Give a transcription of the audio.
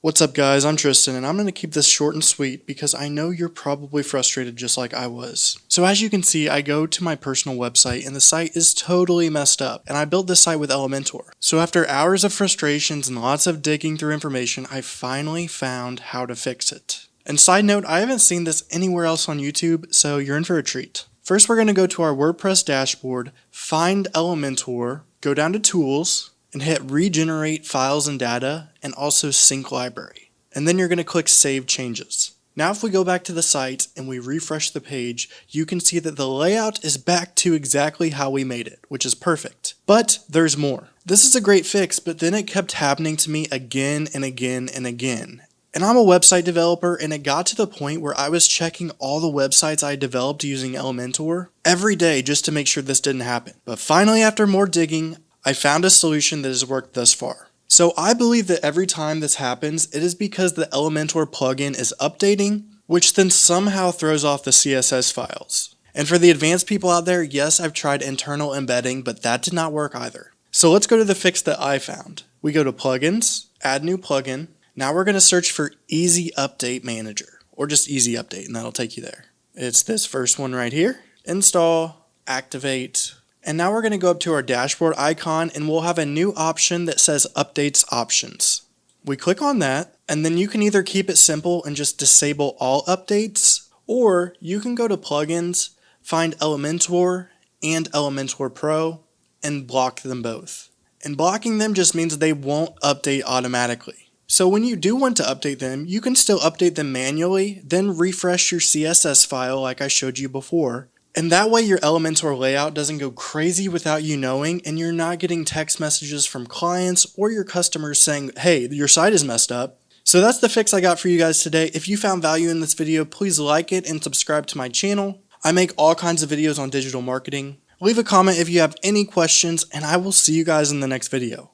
What's up guys, I'm Tristan and I'm going to keep this short and sweet because I know you're probably frustrated just like I was. So as you can see, I go to my personal website and the site is totally messed up, and I built this site with Elementor. So after hours of frustrations and lots of digging through information, I finally found how to fix it. And side note, I haven't seen this anywhere else on YouTube, so you're in for a treat. First we're going to go to our WordPress dashboard, find Elementor, go down to Tools, and hit Regenerate Files and Data, and also Sync Library. And then you're going to click Save Changes. Now if we go back to the site and we refresh the page, you can see that the layout is back to exactly how we made it, which is perfect. But there's more. This is a great fix, but then it kept happening to me again and again and again. And I'm a website developer, and it got to the point where I was checking all the websites I developed using Elementor every day just to make sure this didn't happen. But finally, after more digging, I found a solution that has worked thus far. So I believe that every time this happens, it is because the Elementor plugin is updating, which then somehow throws off the CSS files. And for the advanced people out there, yes, I've tried internal embedding, but that did not work either. So let's go to the fix that I found. We go to Plugins, Add New Plugin. Now we're going to search for Easy Update Manager, or just Easy Update, and that'll take you there. It's this first one right here. Install, Activate. And now we're going to go up to our dashboard icon and we'll have a new option that says Updates Options. We click on that, and then you can either keep it simple and just disable all updates, or you can go to Plugins, find Elementor and Elementor Pro, and block them both. And blocking them just means they won't update automatically. So when you do want to update them, you can still update them manually, then refresh your CSS file like I showed you before. And that way your Elementor layout doesn't go crazy without you knowing, and you're not getting text messages from clients or your customers saying, hey, your site is messed up. So that's the fix I got for you guys today. If you found value in this video, please like it and subscribe to my channel. I make all kinds of videos on digital marketing. Leave a comment if you have any questions, and I will see you guys in the next video.